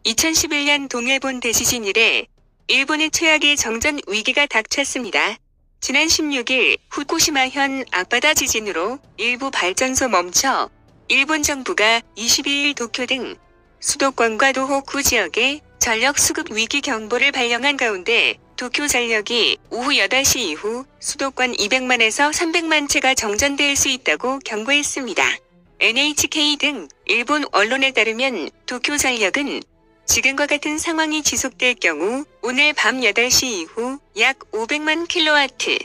2011년 동일본 대지진 이래 일본의 최악의 정전 위기가 닥쳤습니다. 지난 16일 후쿠시마현 앞바다 지진으로 일부 발전소 멈춰 일본 정부가 22일 도쿄 등 수도권과 도호쿠 지역에 전력 수급 위기 경보를 발령한 가운데 도쿄전력이 오후 8시 이후 수도권 200만에서 300만 채가 정전될 수 있다고 경고했습니다. NHK 등 일본 언론에 따르면 도쿄전력은 지금과 같은 상황이 지속될 경우 오늘 밤 8시 이후 약 500만 킬로와트,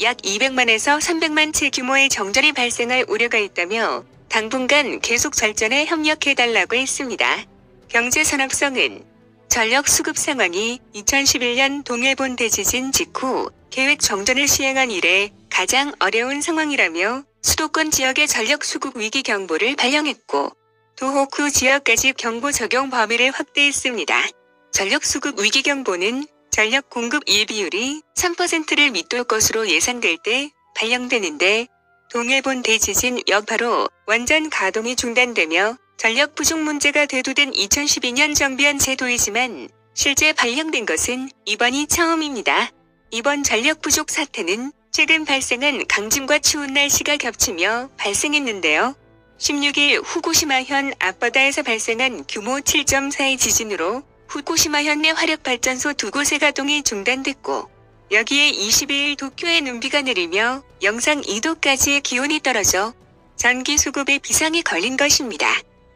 약 200만에서 300만 채 규모의 정전이 발생할 우려가 있다며 당분간 계속 절전에 협력해달라고 했습니다. 경제산업성은 전력 수급 상황이 2011년 동일본 대지진 직후 계획 정전을 시행한 이래 가장 어려운 상황이라며 수도권 지역의 전력 수급 위기 경보를 발령했고 도호쿠 지역까지 경보 적용 범위를 확대했습니다. 전력 수급 위기 경보는 전력 공급 예비율이 3%를 밑돌 것으로 예상될 때 발령되는데 동일본 대지진 여파로 원전 가동이 중단되며 전력 부족 문제가 대두된 2012년 정비한 제도이지만 실제 발령된 것은 이번이 처음입니다. 이번 전력 부족 사태는 최근 발생한 강진과 추운 날씨가 겹치며 발생했는데요. 16일 후쿠시마현 앞바다에서 발생한 규모 7.4의 지진으로 후쿠시마현 내 화력발전소 2곳의 가동이 중단됐고 여기에 22일 도쿄에 눈비가 내리며 영상 2도까지의 기온이 떨어져 전기 수급에 비상이 걸린 것입니다.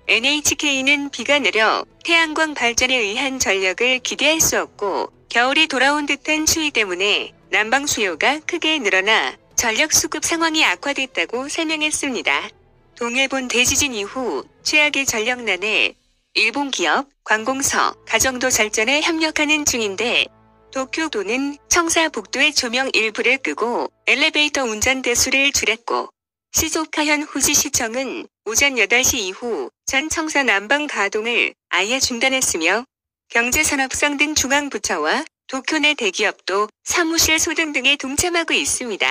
NHK는 비가 내려 태양광 발전에 의한 전력을 기대할 수 없고 겨울이 돌아온 듯한 추위 때문에 난방 수요가 크게 늘어나 전력 수급 상황이 악화됐다고 설명했습니다. 동일본 대지진 이후 최악의 전력난에 일본 기업, 관공서, 가정도 절전에 협력하는 중인데 도쿄도는 청사북도의 조명 일부를 끄고 엘리베이터 운전 대수를 줄였고 시즈오카현 후지시청은 오전 8시 이후 전 청사 난방 가동을 아예 중단했으며 경제산업성 등 중앙부처와 도쿄 내 대기업도 사무실 소등 등에 동참하고 있습니다.